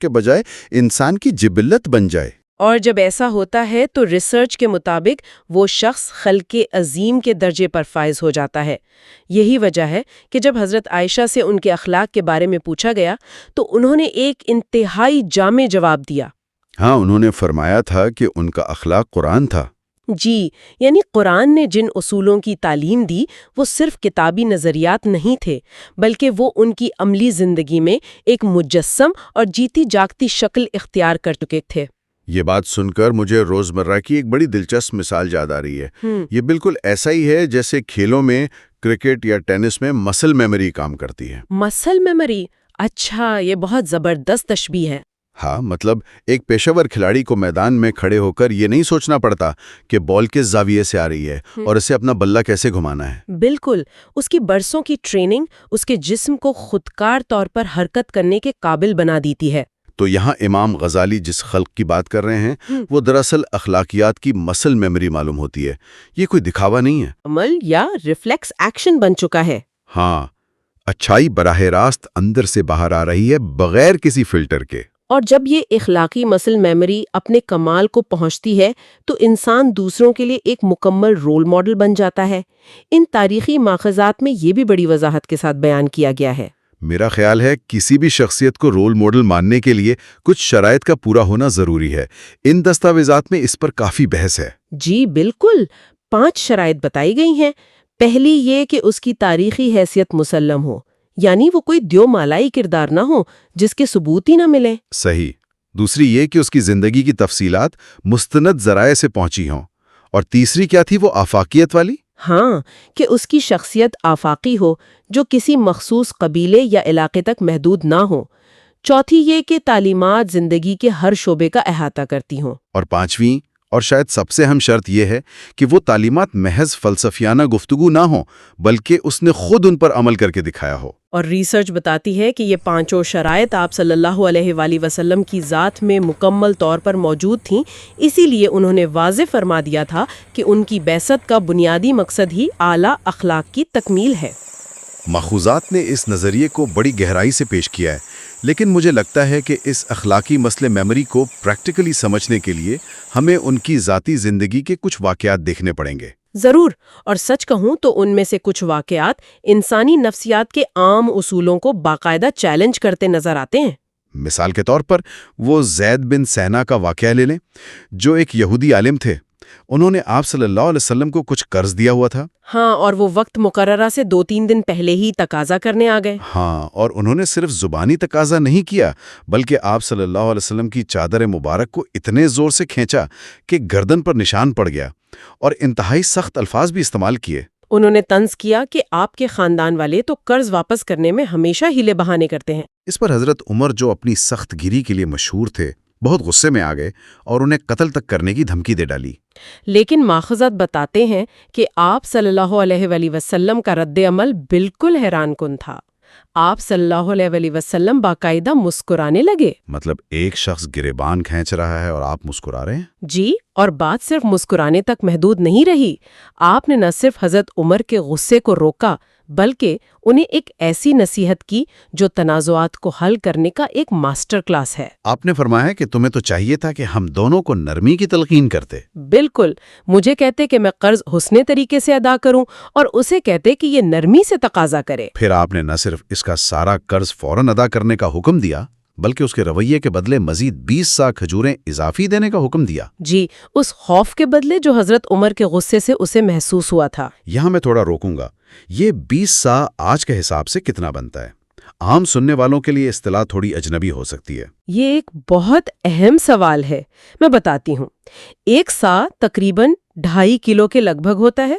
کے بجائے انسان کی جبلت بن جائے۔ اور جب ایسا ہوتا ہے تو ریسرچ کے مطابق وہ شخص خلق عظیم کے درجے پر فائز ہو جاتا ہے۔ یہی وجہ ہے کہ جب حضرت عائشہ سے ان کے اخلاق کے بارے میں پوچھا گیا تو انہوں نے ایک انتہائی جامع جواب دیا۔ ہاں، انہوں نے فرمایا تھا کہ ان کا اخلاق قرآن تھا۔ جی، یعنی قرآن نے جن اصولوں کی تعلیم دی وہ صرف کتابی نظریات نہیں تھے، بلکہ وہ ان کی عملی زندگی میں ایک مجسم اور جیتی جاگتی شکل اختیار کر چکے تھے۔ یہ بات سن کر مجھے روزمرہ کی ایک بڑی دلچسپ مثال یاد آ رہی ہے۔ یہ بالکل ایسا ہی ہے جیسے کھیلوں میں کرکٹ یا ٹینس میں مسل میموری کام کرتی ہے۔ مسل میموری؟ اچھا، یہ بہت زبردست تشبیہ ہے۔ ہاں، مطلب ایک پیشہ ور کھلاڑی کو میدان میں کھڑے ہو کر یہ نہیں سوچنا پڑتا کہ بال کس زاویے سے آ رہی ہے اور اسے اپنا بلہ کیسے گھمانا ہے۔ بالکل، اس کی برسوں کی ٹریننگ اس کے جسم کو خودکار طور پر حرکت کرنے کے قابل بنا دیتی ہے۔ تو یہاں امام غزالی جس خلق کی بات کر رہے ہیں وہ دراصل اخلاقیات کی مسل میموری معلوم ہوتی ہے۔ یہ کوئی دکھاوا نہیں ہے، عمل یا ریفلیکس ایکشن بن چکا ہے۔ ہاں، اچھائی براہ راست اندر سے باہر آ رہی ہے بغیر کسی فلٹر کے۔ اور جب یہ اخلاقی مسل میموری اپنے کمال کو پہنچتی ہے تو انسان دوسروں کے لیے ایک مکمل رول ماڈل بن جاتا ہے۔ ان تاریخی ماخذات میں یہ بھی بڑی وضاحت کے ساتھ بیان کیا گیا ہے۔ میرا خیال ہے کسی بھی شخصیت کو رول ماڈل ماننے کے لیے کچھ شرائط کا پورا ہونا ضروری ہے۔ ان دستاویزات میں اس پر کافی بحث ہے۔ جی بالکل، 5 شرائط بتائی گئی ہیں۔ پہلی یہ کہ اس کی تاریخی حیثیت مسلم ہو، یعنی وہ کوئی دیو مالائی کردار نہ ہو جس کے ثبوت ہی نہ ملیں۔ صحیح۔ دوسری یہ کہ اس کی زندگی کی تفصیلات مستند ذرائع سے پہنچی ہوں۔ اور تیسری کیا تھی وہ آفاقیت والی؟ ہاں، کہ اس کی شخصیت آفاقی ہو جو کسی مخصوص قبیلے یا علاقے تک محدود نہ ہو۔ چوتھی یہ کہ تعلیمات زندگی کے ہر شعبے کا احاطہ کرتی ہوں۔ اور پانچویں اور شاید سب سے اہم شرط یہ ہے کہ وہ تعلیمات محض فلسفیانہ گفتگو نہ ہوں بلکہ اس نے خود ان پر عمل کر کے دکھایا ہو۔ اور ریسرچ بتاتی ہے کہ یہ 5 شرائط آپ صلی اللہ علیہ وآلہ وسلم کی ذات میں مکمل طور پر موجود تھیں، اسی لیے انہوں نے واضح فرما دیا تھا کہ ان کی بعثت کا بنیادی مقصد ہی اعلیٰ اخلاق کی تکمیل ہے۔ ماخوذات نے اس نظریے کو بڑی گہرائی سے پیش کیا ہے، لیکن مجھے لگتا ہے کہ اس اخلاقی مسئلے میموری کو پریکٹیکلی سمجھنے کے لیے ہمیں ان کی ذاتی زندگی کے کچھ واقعات دیکھنے پڑیں گے۔ ضرور، اور سچ کہوں تو ان میں سے کچھ واقعات انسانی نفسیات کے عام اصولوں کو باقاعدہ چیلنج کرتے نظر آتے ہیں۔ مثال کے طور پر وہ زید بن سینا کا واقعہ لے لیں، جو ایک یہودی عالم تھے۔ انہوں نے آپ صلی اللہ علیہ وسلم کو کچھ قرض دیا ہوا تھا۔ ہاں، اور وہ وقت مقررہ سے 2-3 دن پہلے ہی تقاضا کرنے آ گئے۔ ہاں، اور انہوں نے صرف زبانی تقاضا نہیں کیا بلکہ آپ صلی اللہ علیہ وسلم کی چادر مبارک کو اتنے زور سے کھینچا کہ گردن پر نشان پڑ گیا، اور انتہائی سخت الفاظ بھی استعمال کیے۔ انہوں نے طنز کیا کہ آپ کے خاندان والے تو قرض واپس کرنے میں ہمیشہ ہیلے بہانے کرتے ہیں۔ اس پر حضرت عمر، جو اپنی سخت گیری کے لیے مشہور تھے، بہت غصے میں آ گئے اور انہیں قتل تک کرنے کی دھمکی دے ڈالی۔ لیکن ماخذات بتاتے ہیں کہ آپ صلی اللہ علیہ وآلہ وسلم کا رد عمل بالکل حیران کن تھا۔ آپ صلی اللہ علیہ وآلہ وسلم باقاعدہ مسکرانے لگے۔ مطلب ایک شخص گریبان کھینچ رہا ہے اور آپ مسکرا رہے ہیں؟ جی، اور بات صرف مسکرانے تک محدود نہیں رہی۔ آپ نے نہ صرف حضرت عمر کے غصے کو روکا بلکہ انہیں ایک ایسی نصیحت کی جو تنازعات کو حل کرنے کا ایک ماسٹر کلاس ہے۔ آپ نے فرمایا کہ تمہیں تو چاہیے تھا کہ ہم دونوں کو نرمی کی تلقین کرتے۔ بالکل، مجھے کہتے کہ میں قرض حسنے طریقے سے ادا کروں اور اسے کہتے کہ یہ نرمی سے تقاضا کرے۔ پھر آپ نے نہ صرف اس کا سارا قرض فوراً ادا کرنے کا حکم دیا بلکہ اس کے رویے کے بدلے مزید 20 سا کھجوریں اضافی دینے کا حکم دیا۔ جی، اس خوف کے بدلے جو حضرت عمر کے غصے سے اسے محسوس ہوا تھا۔ یہاں میں تھوڑا روکوں گا۔ یہ 20 سا آج کے حساب سے کتنا بنتا ہے؟ عام سننے والوں کے لیے اصطلاح تھوڑی اجنبی ہو سکتی ہے۔ یہ ایک بہت اہم سوال ہے، میں بتاتی ہوں۔ 1 سا تقریباً 2.5 کلو کے لگ بھگ ہوتا ہے،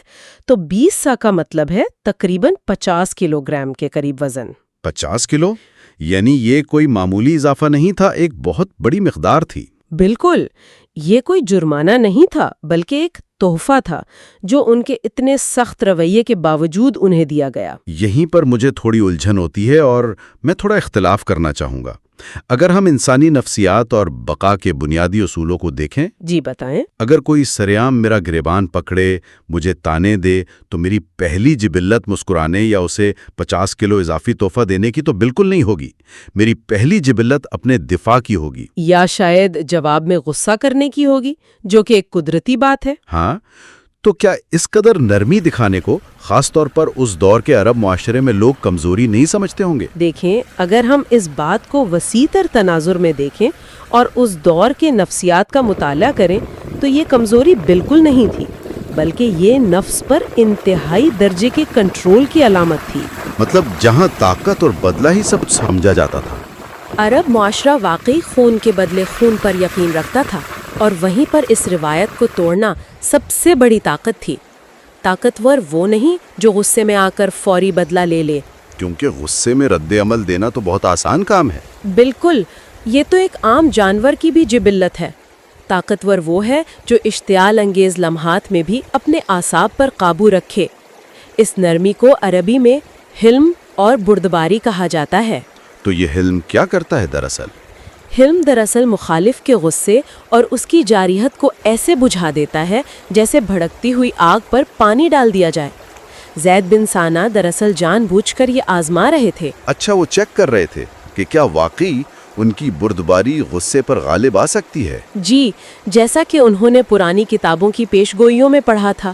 تو 20 سا کا مطلب ہے تقریباً 50 کلو گرام کے قریب وزن۔ 50 کلو؟ یعنی یہ کوئی معمولی اضافہ نہیں تھا، ایک بہت بڑی مقدار تھی۔ بالکل، یہ کوئی جرمانہ نہیں تھا بلکہ ایک تحفہ تھا جو ان کے اتنے سخت رویے کے باوجود انہیں دیا گیا۔ یہیں پر مجھے تھوڑی الجھن ہوتی ہے اور میں تھوڑا اختلاف کرنا چاہوں گا۔ اگر ہم انسانی نفسیات اور بقا کے بنیادی اصولوں کو دیکھیں، جی بتائیں۔ اگر کوئی سریعام میرا گریبان پکڑے، مجھے تانے دے، تو میری پہلی جبلت مسکرانے یا اسے 50 کلو اضافی تحفہ دینے کی تو بالکل نہیں ہوگی۔ میری پہلی جبلت اپنے دفاع کی ہوگی، یا شاید جواب میں غصہ کرنے کی ہوگی، جو کہ ایک قدرتی بات ہے۔ ہاں، تو کیا اس قدر نرمی دکھانے کو خاص طور پر اس دور کے عرب معاشرے میں لوگ کمزوری نہیں سمجھتے ہوں گے؟ دیکھیں، اگر ہم اس بات کو وسیع تر تناظر میں دیکھیں اور اس دور کے نفسیات کا مطالعہ کریں تو یہ کمزوری بالکل نہیں تھی، بلکہ یہ نفس پر انتہائی درجے کے کنٹرول کی علامت تھی۔ مطلب جہاں طاقت اور بدلہ ہی سب سمجھا جاتا تھا۔ عرب معاشرہ واقعی خون کے بدلے خون پر یقین رکھتا تھا، اور وہیں پر اس روایت کو توڑنا سب سے بڑی طاقت تھی۔ طاقتور وہ نہیں جو غصے میں آ کر فوری بدلہ لے لے۔ کیونکہ غصے میں رد عمل دینا تو بہت آسان کام ہے۔ بالکل، یہ تو ایک عام جانور کی بھی جبلت ہے۔ طاقتور وہ ہے جو اشتعال انگیز لمحات میں بھی اپنے اعصاب پر قابو رکھے۔ اس نرمی کو عربی میں حلم اور بردباری کہا جاتا ہے۔ تو یہ حلم کیا کرتا ہے دراصل؟ حلم دراصل مخالف کے غصے اور اس کی جارحیت کو ایسے بجھا دیتا ہے جیسے بھڑکتی ہوئی آگ پر پانی ڈال دیا جائے۔ زید بن ثانہ دراصل جان بوجھ کر یہ آزما رہے تھے۔ اچھا، وہ چیک کر رہے تھے کہ کیا واقعی ان کی بردباری غصے پر غالب آ سکتی ہے؟ جی، جیسا کہ انہوں نے پرانی کتابوں کی پیش گوئیوں میں پڑھا تھا،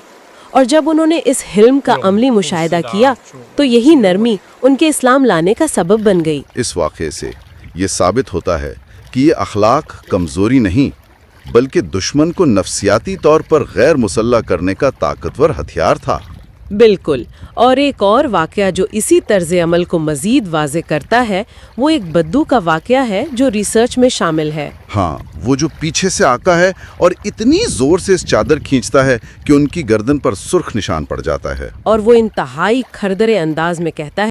اور جب انہوں نے اس حلم کا عملی مشاہدہ کیا تو یہی نرمی ان کے اسلام لانے کا سبب بن گئی۔ اس واقعے سے یہ ثابت ہوتا ہے کہ یہ اخلاق کمزوری نہیں، بلکہ دشمن کو نفسیاتی طور پر غیر مسلح کرنے کا طاقتور ہتھیار تھا۔ بالکل، اور ایک اور واقعہ جو اسی طرز عمل کو مزید واضح کرتا ہے وہ ایک بدو کا واقعہ ہے جو ریسرچ میں شامل ہے۔ ہاں، وہ جو پیچھے سے آتا ہے اور اتنی زور سے اس چادر کھینچتا ہے کہ ان کی گردن پر سرخ نشان پڑ جاتا ہے، اور وہ انتہائی کھردرے انداز میں کہتا ہے